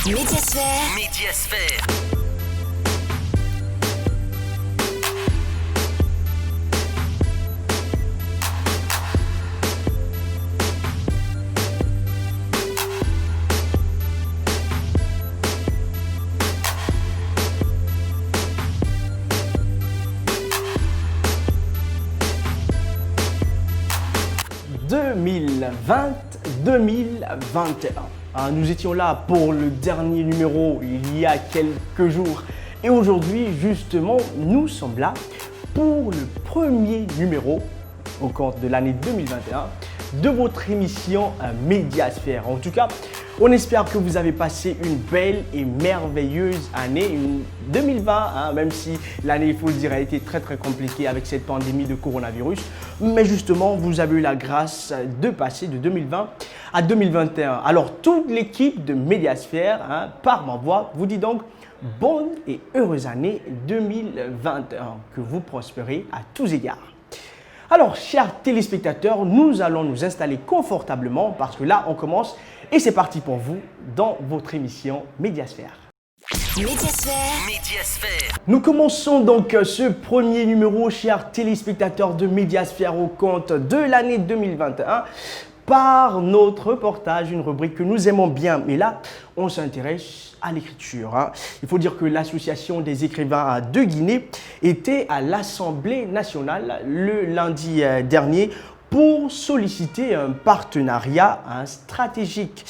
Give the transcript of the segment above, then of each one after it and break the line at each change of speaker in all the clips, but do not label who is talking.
Médiasphère.
Médiasphère.
« 2020-2021 ». Nous étions là pour le dernier numéro il y a quelques jours. Et aujourd'hui, justement, nous sommes là pour le premier numéro au compte de l'année 2021 de votre émission Médiasphère. En tout cas, on espère que vous avez passé une belle et merveilleuse année, une 2020, même si l'année, il faut le dire, a été très compliquée avec cette pandémie de coronavirus. Mais justement, vous avez eu la grâce de passer de 2020 à 2021. Alors, toute l'équipe de Médiasphère, par ma voix, vous dit donc bonne et heureuse année 2021. Que vous prospérez à tous égards. Alors, chers téléspectateurs, nous allons nous installer confortablement parce que là, on commence et c'est parti pour vous dans votre émission Médiasphère.
Médiasphère.
Médiasphère.
Nous commençons donc ce premier numéro, chers téléspectateurs de Médiasphère au compte de l'année 2021 par notre reportage, une rubrique que nous aimons bien. Mais là, on s'intéresse à l'écriture. Il faut dire que l'Association des écrivains de Guinée était à l'Assemblée nationale le lundi dernier pour solliciter un partenariat stratégique.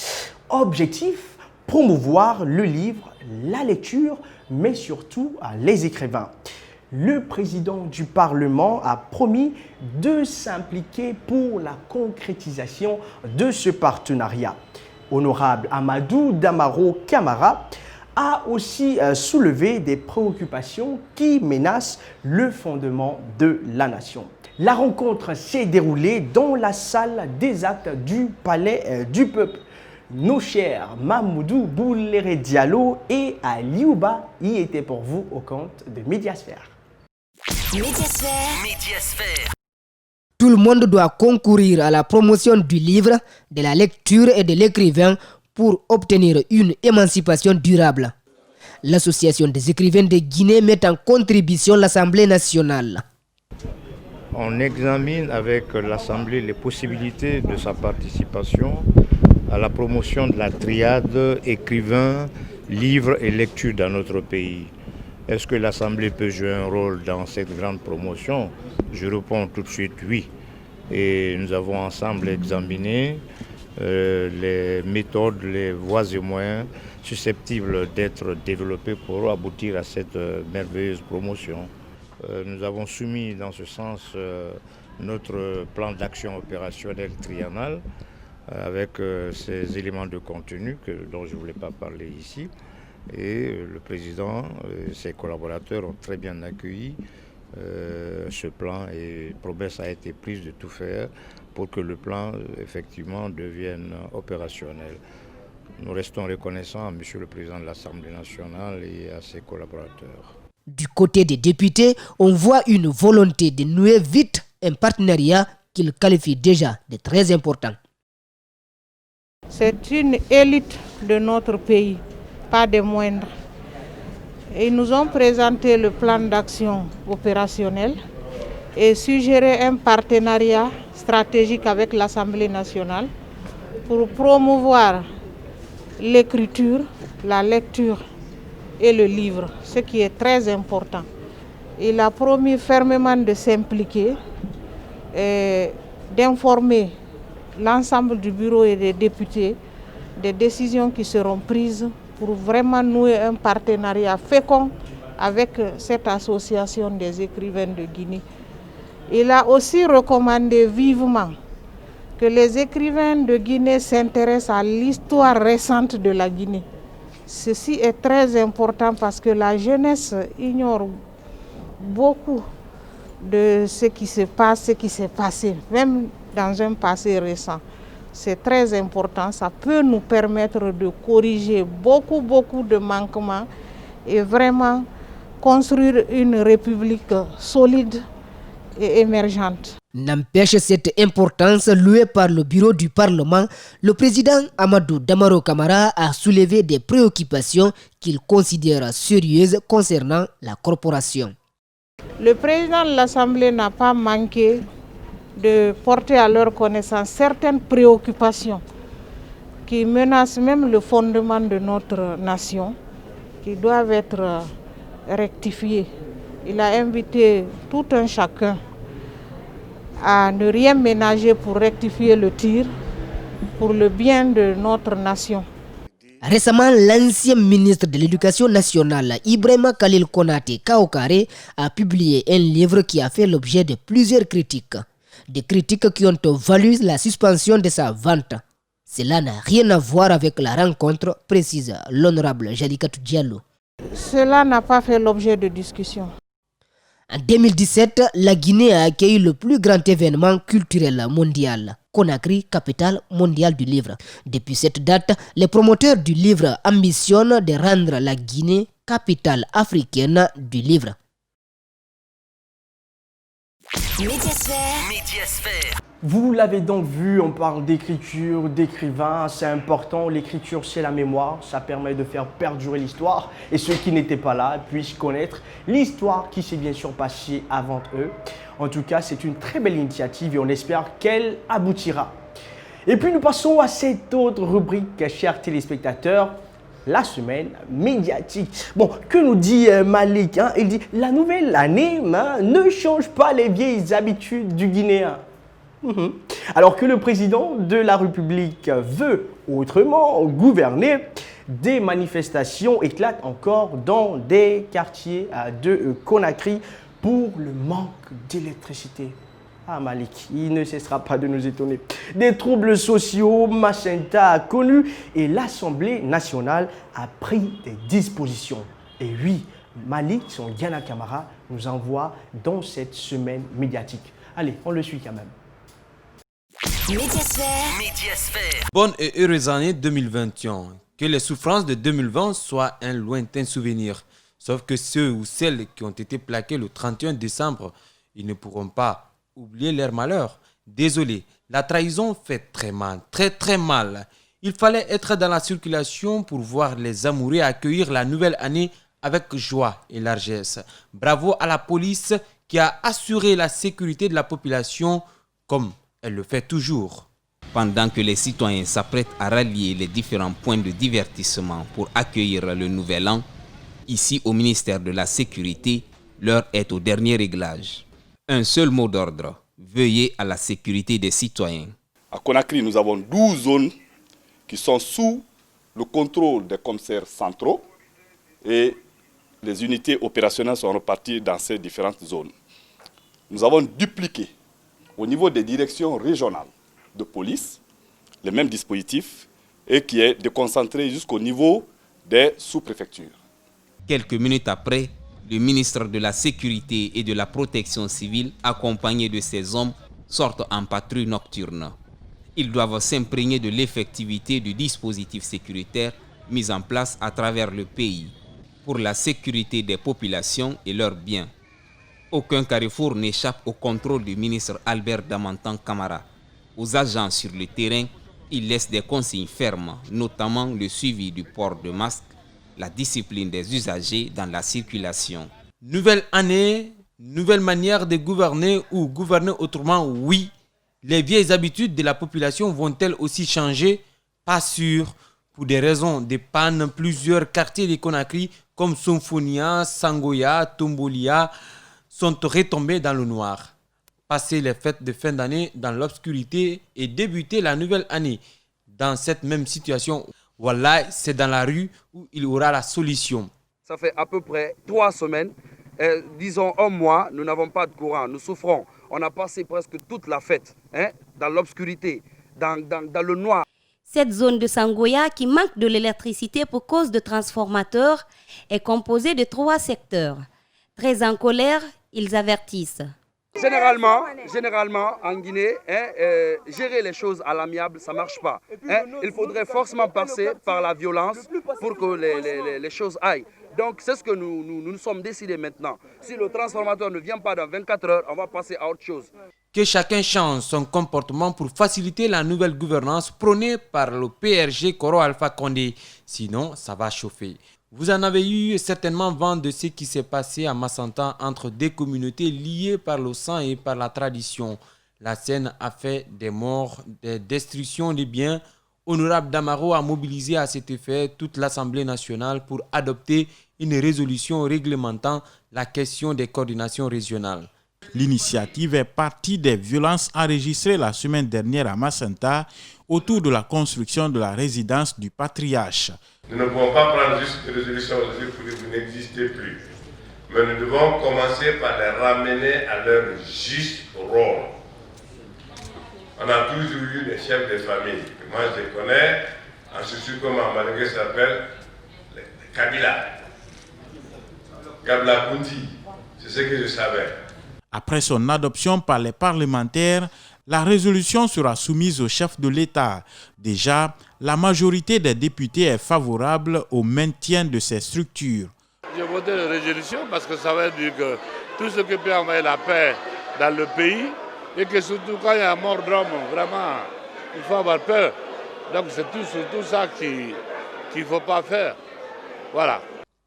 Objectif, promouvoir le livre, la lecture, mais surtout les écrivains. Le président du Parlement a promis de s'impliquer pour la concrétisation de ce partenariat. Honorable Amadou Damaro Camara a aussi soulevé des préoccupations qui menacent le fondement de la nation. La rencontre s'est déroulée dans la salle des actes du Palais du Peuple. Nos chers Mamoudou Bouléré Diallo et Aliouba y étaient pour vous au compte de Médiasphère.
Médiasphère.
Médiasphère.
Tout le monde doit concourir à la promotion du livre, de la lecture et de l'écrivain pour obtenir une émancipation durable. L'Association des écrivains de Guinée met en contribution l'Assemblée nationale.
On examine avec l'Assemblée les possibilités de sa participation à la promotion de la triade écrivain, livre et lecture dans notre pays. Est-ce que l'Assemblée peut jouer un rôle dans cette grande promotion? Je réponds tout de suite oui. Et nous avons ensemble examiné les méthodes, les voies et moyens susceptibles d'être développés pour aboutir à cette merveilleuse promotion. Nous avons soumis dans ce sens notre plan d'action opérationnel triennal avec ces éléments de contenu dont je ne voulais pas parler ici. Et le président et ses collaborateurs ont très bien accueilli ce plan et promesse a été prise de tout faire pour que le plan effectivement devienne opérationnel. Nous restons reconnaissants à M. le Président de l'Assemblée nationale et à ses collaborateurs.
Du côté des députés, on voit une volonté de nouer vite un partenariat qu'ils qualifient déjà de très important.
C'est une élite de notre pays, pas des moindres. Ils nous ont présenté le plan d'action opérationnel et suggéré un partenariat stratégique avec l'Assemblée nationale pour promouvoir l'écriture, la lecture et le livre, ce qui est très important. Il a promis fermement de s'impliquer et d'informer l'ensemble du bureau et des députés des décisions qui seront prises pour vraiment nouer un partenariat fécond avec cette association des écrivains de Guinée. Il a aussi recommandé vivement que les écrivains de Guinée s'intéressent à l'histoire récente de la Guinée. Ceci est très important parce que la jeunesse ignore beaucoup de ce qui se passe, ce qui s'est passé, même dans un passé récent. C'est très important, ça peut nous permettre de corriger beaucoup de manquements et vraiment construire une république solide et émergente.
N'empêche cette importance louée par le bureau du Parlement, le président Amadou Damaro Camara a soulevé des préoccupations qu'il considère sérieuses concernant la corporation.
Le président de l'Assemblée n'a pas manqué de porter à leur connaissance certaines préoccupations qui menacent même le fondement de notre nation, qui doivent être rectifiées. Il a invité tout un chacun à ne rien ménager pour rectifier le tir pour le bien de notre nation.
Récemment, l'ancien ministre de l'Éducation nationale, Ibrahima Khalil Konaté Kaokare, a publié un livre qui a fait l'objet de plusieurs critiques. Des critiques qui ont valu la suspension de sa vente. Cela n'a rien à voir avec la rencontre, précise l'honorable Jalikatou Diallo.
Cela n'a pas fait l'objet de discussion.
En 2017, la Guinée a accueilli le plus grand événement culturel mondial, Conakry, capitale mondiale du livre. Depuis cette date, les promoteurs du livre ambitionnent de rendre la Guinée capitale africaine du livre.
Médiasphère.
Médiasphère.
Vous l'avez donc vu, on parle d'écriture, d'écrivain, c'est important. L'écriture, c'est la mémoire, ça permet de faire perdurer l'histoire et ceux qui n'étaient pas là puissent connaître l'histoire qui s'est bien sûr passée avant eux. En tout cas, c'est une très belle initiative et on espère qu'elle aboutira. Et puis nous passons à cette autre rubrique, chers téléspectateurs, la semaine médiatique. Bon, que nous dit Malik, hein? Il dit « La nouvelle année ne change pas les vieilles habitudes du Guinéen ». Alors que le président de la République veut autrement gouverner, des manifestations éclatent encore dans des quartiers de Conakry pour le manque d'électricité. Ah Malik, il ne cessera pas de nous étonner. Des troubles sociaux, Macenta a connu et l'Assemblée nationale a pris des dispositions. Et oui, Malik, son Yana Camara, nous envoie dans cette semaine médiatique. Allez, on le suit quand même.
Médiasphère.
Médiasphère.
Bonne et heureuse année 2021. Que les souffrances de 2020 soient un lointain souvenir. Sauf que ceux ou celles qui ont été plaqués le 31 décembre, ils ne pourront pas oublier leur malheur. Désolé, la trahison fait très mal, très mal. Il fallait être dans la circulation pour voir les amoureux accueillir la nouvelle année avec joie et largesse. Bravo à la police qui a assuré la sécurité de la population comme elle le fait toujours.
Pendant que les citoyens s'apprêtent à rallier les différents points de divertissement pour accueillir le nouvel an, ici au ministère de la Sécurité, l'heure est au dernier réglage. Un seul mot d'ordre, veillez à la sécurité des citoyens.
À Conakry, nous avons 12 zones qui sont sous le contrôle des commissaires centraux et les unités opérationnelles sont reparties dans ces différentes zones. Nous avons dupliqué au niveau des directions régionales de police les mêmes dispositifs et qui est déconcentré jusqu'au niveau des sous-préfectures.
Quelques minutes après, le ministre de la Sécurité et de la Protection civile, accompagné de ses hommes, sortent en patrouille nocturne. Ils doivent s'imprégner de l'effectivité du dispositif sécuritaire mis en place à travers le pays pour la sécurité des populations et leurs biens. Aucun carrefour n'échappe au contrôle du ministre Albert Damantan Camara. Aux agents sur le terrain, il laisse des consignes fermes, notamment le suivi du port de masque, la discipline des usagers dans la circulation.
Nouvelle année, nouvelle manière de gouverner ou gouverner autrement, oui. Les vieilles habitudes de la population vont-elles aussi changer? Pas sûr. Pour des raisons de panne, plusieurs quartiers de Conakry comme Sonfonia, Sangoya, Tombolia sont retombés dans le noir. Passer les fêtes de fin d'année dans l'obscurité et débuter la nouvelle année dans cette même situation, voilà, c'est dans la rue où il y aura la solution.
Ça fait à peu près 3 semaines, disons 1 mois, nous n'avons pas de courant, nous souffrons. On a passé presque toute la fête dans l'obscurité, dans le noir.
Cette zone de Sangoya qui manque de l'électricité pour cause de transformateurs est composée de 3 secteurs. Très en colère, ils avertissent.
Généralement en Guinée, gérer les choses à l'amiable, ça ne marche pas. Il faudrait forcément passer par la violence pour que les choses aillent. Donc c'est ce que nous sommes décidés maintenant. Si le transformateur ne vient pas dans 24 heures, on va passer à autre chose.
Que chacun change son comportement pour faciliter la nouvelle gouvernance prônée par le PRG Koro Alpha Condé. Sinon, ça va chauffer. Vous en avez eu certainement vent de ce qui s'est passé à Massanta entre deux communautés liées par le sang et par la tradition. La scène a fait des morts, des destructions de biens. Honorable Damaro a mobilisé à cet effet toute l'Assemblée nationale pour adopter une résolution réglementant la question des coordinations régionales.
L'initiative est partie des violences enregistrées la semaine dernière à Massanta autour de la construction de la résidence du patriarche.
Nous ne pouvons pas prendre juste une résolution aujourd'hui pour dire que vous n'existez plus. Mais nous devons commencer par les ramener à leur juste rôle. On a toujours eu des chefs de famille. Moi, je les connais, en structure comme en malgré s'appelle les Kabila. Kabila Kunti, c'est ce que je savais.
Après son adoption par les parlementaires, la résolution sera soumise au chef de l'État. Déjà, la majorité des députés est favorable au maintien de ces structures.
J'ai voté la résolution parce que ça veut dire que tout ce qui peut envoyer la paix dans le pays, et que surtout quand il y a un mort d'homme, vraiment, il faut avoir peur. Donc c'est tout ça qu'il ne faut pas faire. Voilà.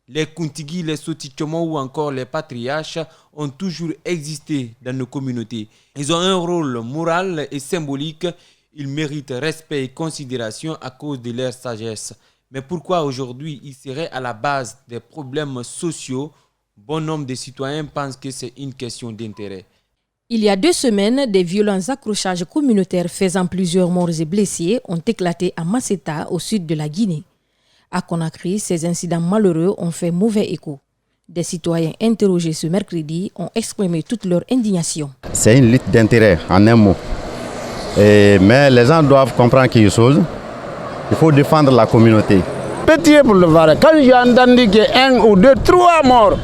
Les Kuntigi, les Sotichomo ou encore les patriarches ont toujours existé dans nos communautés. Ils ont un rôle moral et symbolique. Ils méritent respect et considération à cause de leur sagesse. Mais pourquoi aujourd'hui ils seraient à la base des problèmes sociaux? Bon nombre de citoyens pensent que c'est une question d'intérêt.
Il y a 2 semaines, des violents accrochages communautaires faisant plusieurs morts et blessés ont éclaté à Masseta, au sud de la Guinée. À Conakry, ces incidents malheureux ont fait mauvais écho. Des citoyens interrogés ce mercredi ont exprimé toute leur indignation.
C'est une lutte d'intérêt, en un mot. Mais les gens doivent comprendre quelque chose. Il faut défendre la communauté.
Petit pour le voir. Quand j'ai entendu qu'il y a 1 ou 2, 3 morts,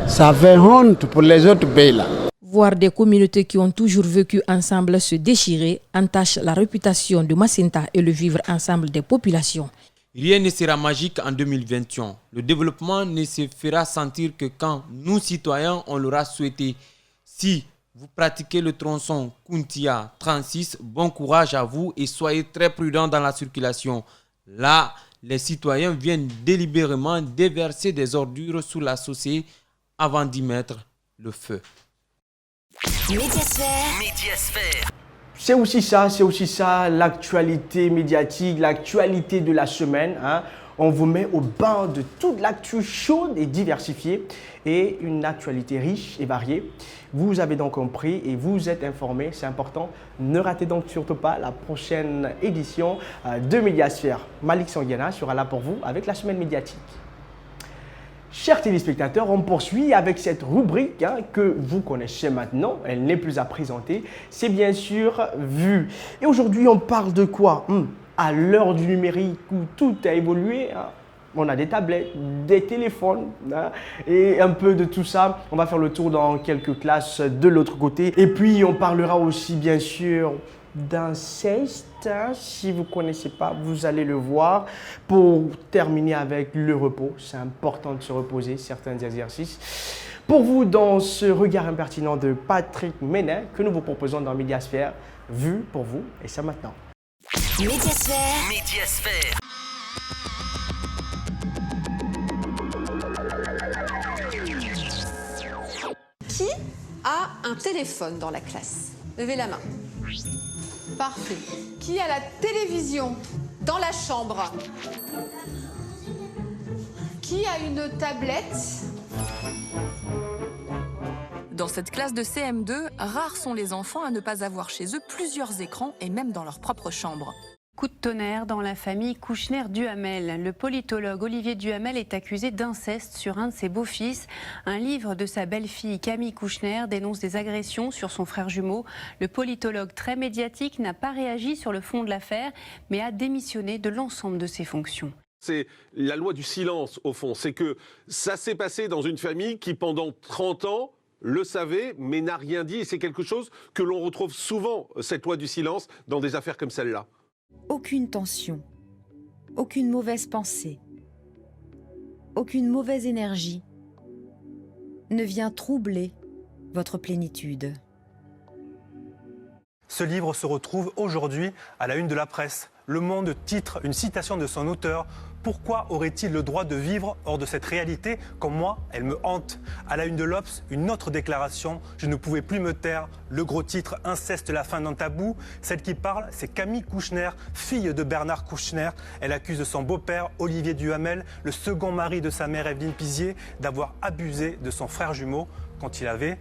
ça fait honte pour les autres pays là.
Voir des communautés qui ont toujours vécu ensemble se déchirer entache la réputation de Massenta et le vivre ensemble des populations.
Rien ne sera magique en 2021. Le développement ne se fera sentir que quand nous, citoyens, on l'aura souhaité. Si vous pratiquez le tronçon Kuntia 36, bon courage à vous et soyez très prudents dans la circulation. Là, les citoyens viennent délibérément déverser des ordures sous la chaussée avant d'y mettre le feu.
Médiasphère.
C'est aussi ça, l'actualité médiatique, l'actualité de la semaine. On vous met au bain de toute l'actu chaude et diversifiée et une actualité riche et variée. Vous avez donc compris et vous êtes informés, c'est important. Ne ratez donc surtout pas la prochaine édition de Médiasphère. Malik Sanguiana sera là pour vous avec la semaine médiatique. Chers téléspectateurs, on poursuit avec cette rubrique que vous connaissez maintenant. Elle n'est plus à présenter. C'est bien sûr Vue. Et aujourd'hui, on parle de quoi? À l'heure du numérique où tout a évolué, on a des tablettes, des téléphones et un peu de tout ça. On va faire le tour dans quelques classes de l'autre côté. Et puis, on parlera aussi bien sûr d'inceste. Si vous ne connaissez pas, vous allez le voir. Pour terminer avec le repos, c'est important de se reposer, certains exercices. Pour vous, dans ce regard impertinent de Patrick Ménet que nous vous proposons dans Médiasphère, Vue pour vous, et ça maintenant.
Médiasphère.
Qui a un téléphone dans la classe? Levez la main. Parfait. Qui a la télévision dans la chambre? Qui a une tablette?
Dans cette classe de CM2, rares sont les enfants à ne pas avoir chez eux plusieurs écrans et même dans leur propre chambre.
Coup de tonnerre dans la famille Kouchner-Duhamel. Le politologue Olivier Duhamel est accusé d'inceste sur un de ses beaux-fils. Un livre de sa belle-fille Camille Kouchner dénonce des agressions sur son frère jumeau. Le politologue très médiatique n'a pas réagi sur le fond de l'affaire, mais a démissionné de l'ensemble de ses fonctions.
C'est la loi du silence, au fond. C'est que ça s'est passé dans une famille qui, pendant 30 ans, le savait, mais n'a rien dit. Et c'est quelque chose que l'on retrouve souvent, cette loi du silence, dans des affaires comme celle-là.
Aucune tension, aucune mauvaise pensée.
aucune mauvaise énergie ne vient troubler votre plénitude.
Ce livre se retrouve aujourd'hui à la une de la presse. Le Monde titre une citation de son auteur. Pourquoi aurait-il le droit de vivre hors de cette réalité? Comme moi, elle me hante. À la une de l'Obs, une autre déclaration. Je ne pouvais plus me taire. Le gros titre, inceste, la fin d'un tabou. Celle qui parle, c'est Camille Kouchner, fille de Bernard Kouchner. Elle accuse son beau-père, Olivier Duhamel, le second mari de sa mère, Evelyne Pizier, d'avoir abusé de son frère jumeau quand il avait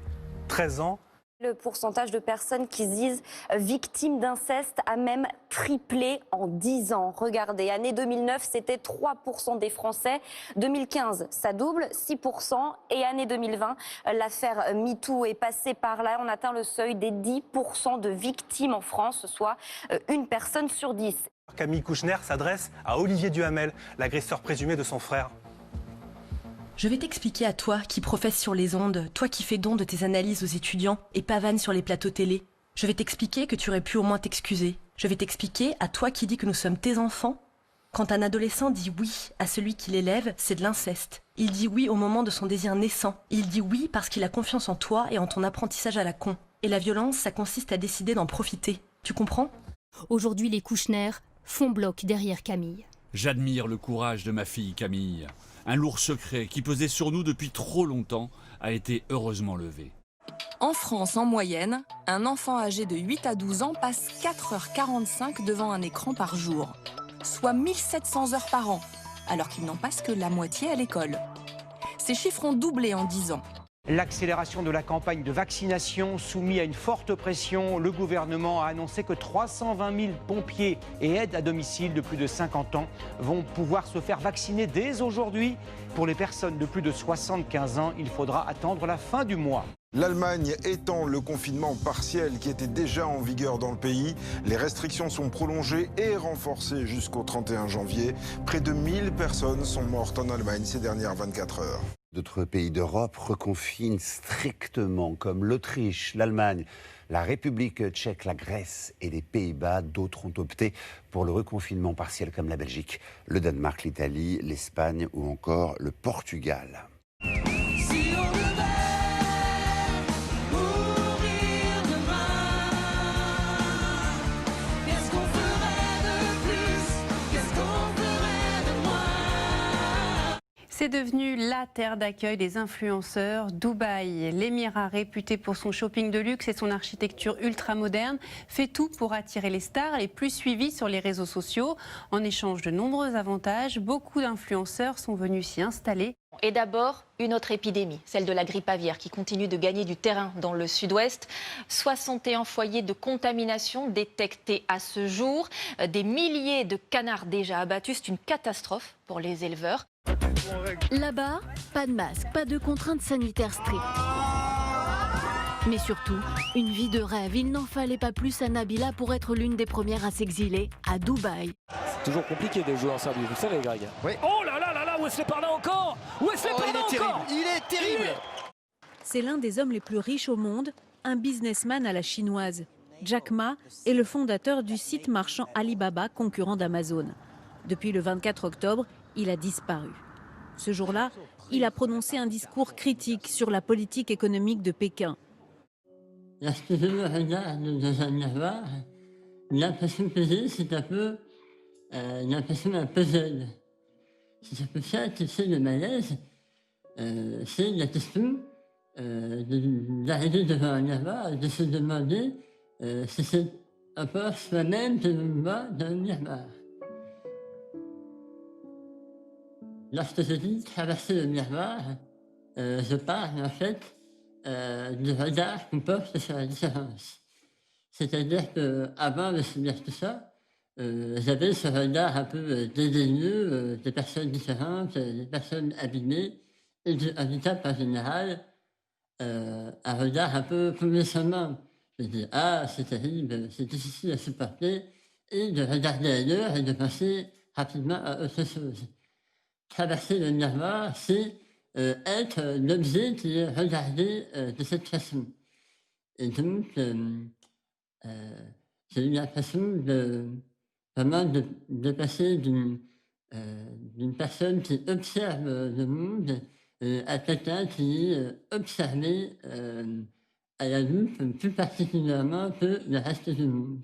13 ans.
Le pourcentage de personnes qui se disent victimes d'inceste a même triplé en 10 ans. Regardez, année 2009, c'était 3% des Français. 2015, ça double, 6%. Et année 2020, l'affaire MeToo est passée par là. On atteint le seuil des 10% de victimes en France, soit une personne sur 10.
Camille Kouchner s'adresse à Olivier Duhamel, l'agresseur présumé de son frère.
Je vais t'expliquer à toi qui professe sur les ondes, toi qui fais don de tes analyses aux étudiants et pavane sur les plateaux télé. Je vais t'expliquer que tu aurais pu au moins t'excuser. Je vais t'expliquer à toi qui dis que nous sommes tes enfants. Quand un adolescent dit oui à celui qui l'élève, c'est de l'inceste. Il dit oui au moment de son désir naissant. Il dit oui parce qu'il a confiance en toi et en ton apprentissage à la con. Et la violence, ça consiste à décider d'en profiter. Tu comprends?
Aujourd'hui, les Kouchner font bloc derrière Camille.
J'admire le courage de ma fille Camille. Un lourd secret qui pesait sur nous depuis trop longtemps a été heureusement levé.
En France, en moyenne, un enfant âgé de 8 à 12 ans passe 4h45 devant un écran par jour, soit 1700 heures par an, alors qu'il n'en passe que la moitié à l'école. Ces chiffres ont doublé en 10 ans.
L'accélération de la campagne de vaccination soumise à une forte pression, le gouvernement a annoncé que 320 000 pompiers et aides à domicile de plus de 50 ans vont pouvoir se faire vacciner dès aujourd'hui. Pour les personnes de plus de 75 ans, il faudra attendre la fin du mois.
L'Allemagne étend le confinement partiel qui était déjà en vigueur dans le pays. Les restrictions sont prolongées et renforcées jusqu'au 31 janvier. Près de 1000 personnes sont mortes en Allemagne ces dernières 24 heures.
D'autres pays d'Europe reconfinent strictement, comme l'Autriche, l'Allemagne, la République tchèque, la Grèce et les Pays-Bas. D'autres ont opté pour le reconfinement partiel, comme la Belgique, le Danemark, l'Italie, l'Espagne ou encore le Portugal.
C'est devenu la terre d'accueil des influenceurs. Dubaï, l'émirat réputé pour son shopping de luxe et son architecture ultra-moderne, fait tout pour attirer les stars les plus suivies sur les réseaux sociaux. En échange de nombreux avantages, beaucoup d'influenceurs sont venus s'y installer.
Et d'abord, une autre épidémie, celle de la grippe aviaire, qui continue de gagner du terrain dans le sud-ouest. 61 foyers de contamination détectés à ce jour. Des milliers de canards déjà abattus. C'est une catastrophe pour les éleveurs.
Là-bas, pas de masque, pas de contraintes sanitaires strictes. Mais surtout, une vie de rêve. Il n'en fallait pas plus à Nabila pour être l'une des premières à s'exiler à Dubaï.
C'est toujours compliqué de jouer en Serbie, vous le savez, Greg.
Oui.
Oh là là là là, Wesley Parda encore. Wesley Parda encore.
Il est terrible.
C'est l'un des hommes les plus riches au monde, un businessman à la chinoise. Jack Ma est le fondateur du site marchand Alibaba, concurrent d'Amazon. Depuis le 24 octobre, il a disparu. Ce jour-là, il a prononcé un discours critique sur la politique économique de Pékin.
Lorsque je me regarde dans un miroir, l'impression que j'ai, c'est un peu l'impression d'un puzzle. C'est un peu ça, tu sais, le malaise. C'est la question d'arriver devant un miroir et de se demander si c'est un peu soi-même que l'on voit dans le miroir. Lorsque je dis traverser le miroir, je parle en fait du regard qu'on porte sur la différence. C'est-à-dire qu'avant de subir tout ça, j'avais ce regard un peu dédaigneux des personnes différentes, des personnes abîmées, et du handicap en général, un regard un peu condescendant. Je dis, ah, c'est terrible, c'est difficile à supporter, et de regarder ailleurs et de penser rapidement à autre chose. Traverser le miroir, c'est être l'objet qui est regardé de cette façon. Et donc, j'ai eu l'impression vraiment de passer d'une d'une personne qui observe le monde à quelqu'un qui est observé à la loupe plus particulièrement que le reste du monde.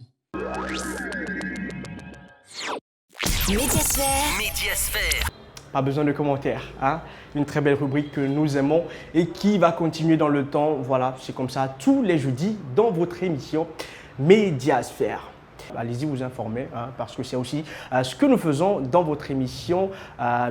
Médiasphère.
Pas besoin de commentaires, hein? Une très belle rubrique que nous aimons et qui va continuer dans le temps. Voilà, c'est comme ça tous les jeudis dans votre émission Médiasphère. Allez-y vous informer, hein, parce que c'est aussi ce que nous faisons dans votre émission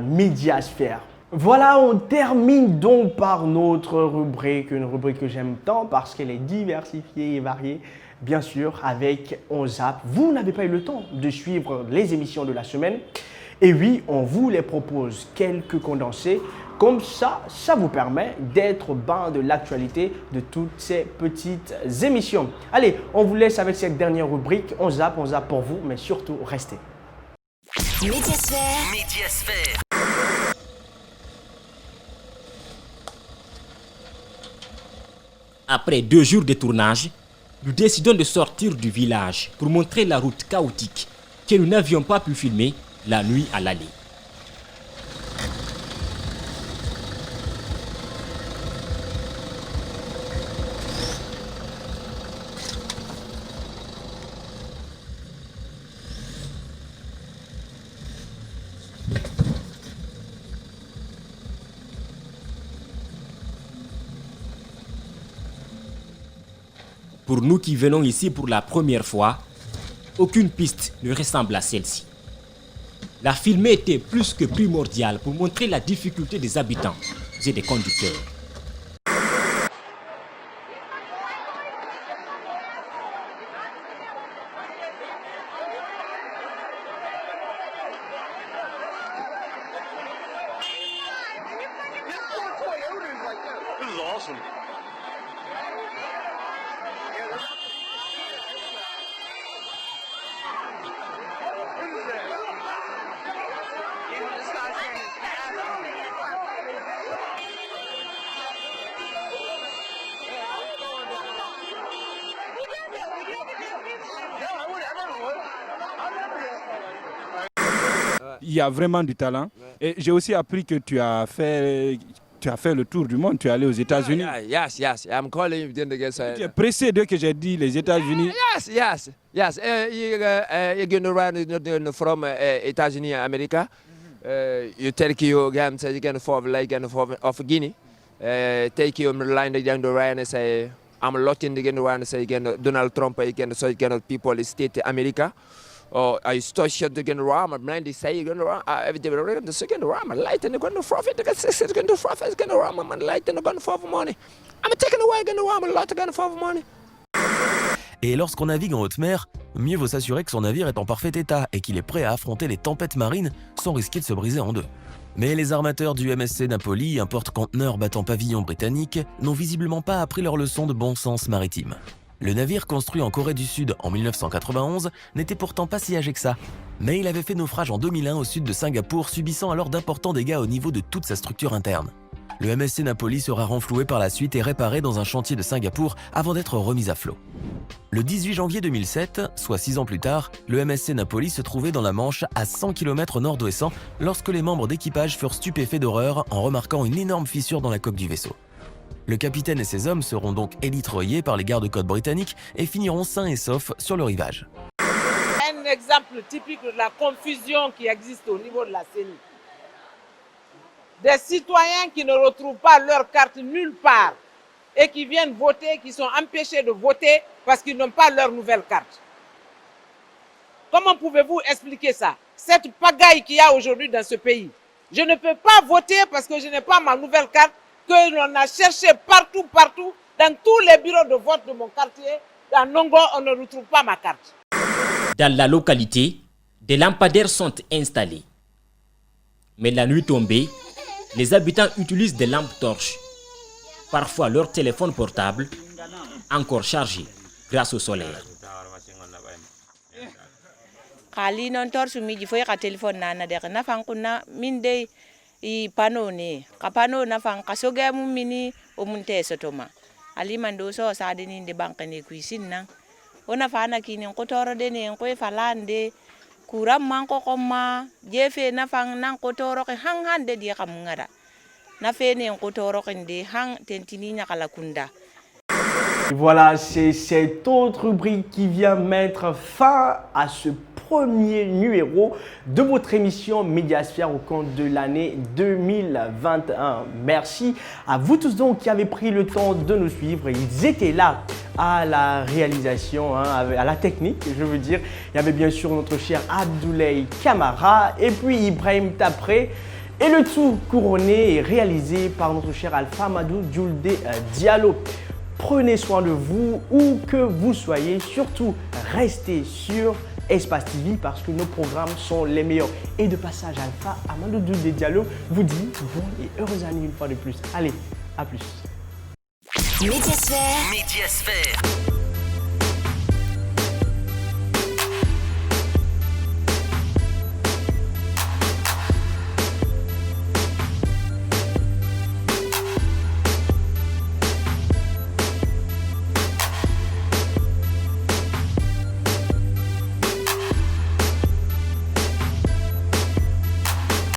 Médiasphère. Voilà, on termine donc par notre rubrique, une rubrique que j'aime tant parce qu'elle est diversifiée et variée. Bien sûr, avec On Zappe, vous n'avez pas eu le temps de suivre les émissions de la semaine. Et oui, on vous les propose quelques condensés. Comme ça, ça vous permet d'être bain de l'actualité de toutes ces petites émissions. Allez, on vous laisse avec cette dernière rubrique. On zappe pour vous, mais surtout, restez.
Médiasphère.
Après 2 jours de tournage, nous décidons de sortir du village pour montrer la route chaotique que nous n'avions pas pu filmer la nuit à l'aller. Pour nous qui venons ici pour la première fois, aucune piste ne ressemble à celle-ci. La filmée était plus que primordiale pour montrer la difficulté des habitants et des conducteurs.
This is awesome.
Il y a vraiment du talent. Et j'ai aussi appris que tu as fait le tour du monde, tu es allé aux États-Unis.
Yes. I'm calling you then again.
Tu es pressé dès que j'ai dit les États-Unis.
Yes. You're going around from États-Unis, America. You take your game, say you're going for like of Guinea. Take your line down the line and say I'm looking again around say again Donald Trump again so again people state America. Or I start shut again around. I'm blind. They say you're going around. Every day we're the second around. I'm light and they're going to profit. They're going to profit. It's going around. I'm light and they're going to for money. I'm taking away again around. I'm lot going for money.
Et lorsqu'on navigue en haute mer, mieux vaut s'assurer que son navire est en parfait état et qu'il est prêt à affronter les tempêtes marines sans risquer de se briser en deux. Mais les armateurs du MSC Napoli, un porte-conteneur battant pavillon britannique, n'ont visiblement pas appris leur leçon de bon sens maritime. Le navire construit en Corée du Sud en 1991 n'était pourtant pas si âgé que ça, mais il avait fait naufrage en 2001 au sud de Singapour, subissant alors d'importants dégâts au niveau de toute sa structure interne. Le MSC Napoli sera renfloué par la suite et réparé dans un chantier de Singapour avant d'être remis à flot. Le 18 janvier 2007, soit 6 ans plus tard, le MSC Napoli se trouvait dans la Manche à 100 km nord-ouest lorsque les membres d'équipage furent stupéfaits d'horreur en remarquant une énorme fissure dans la coque du vaisseau. Le capitaine et ses hommes seront donc élitroyés par les gardes-côtes britanniques et finiront sains et saufs sur le rivage.
Un exemple typique de la confusion qui existe au niveau de la CENI. Des citoyens qui ne retrouvent pas leur carte nulle part et qui viennent voter, qui sont empêchés de voter parce qu'ils n'ont pas leur nouvelle carte. Comment pouvez-vous expliquer ça? Cette pagaille qu'il y a aujourd'hui dans ce pays. Je ne peux pas voter parce que je n'ai pas ma nouvelle carte, que l'on a cherché partout, dans tous les bureaux de vote de mon quartier. Dans Nongo, on ne retrouve pas ma carte.
Dans la localité, des lampadaires sont installés. Mais la nuit tombée, les habitants utilisent des lampes torches. Parfois leur téléphone portable, encore chargé grâce au solaire.
Kali non torche mi di foy ka téléphone na de na fankuna minde I pano ne kapano na fan kasoga mu mini o munte sotoma ali mando so sa de ni de banque ne kuisin na ona fana kini ko toro de ne ko falande Kura manko koma jefe na fang nang kotoro ke hang hande dia kamngara. Na fe ne kotoro kende hang tentini nyakalakunda.
Voilà, c'est cette autre rubrique qui vient mettre fin à ce premier numéro de votre émission Médiasphère au compte de l'année 2021. Merci à vous tous donc qui avez pris le temps de nous suivre. Ils étaient là à la réalisation, à la technique, je veux dire. Il y avait bien sûr notre cher Abdoulaye Kamara et puis Ibrahim Tapré. Et le tout couronné et réalisé par notre cher Alpha Madou Djoulde Diallo. Prenez soin de vous où que vous soyez. Surtout, restez sur Espace TV parce que nos programmes sont les meilleurs. Et de passage, Alpha Amadou Djoulde Diallo vous dit bonne et heureuse année une fois de plus. Allez, à plus.
Médiasphère.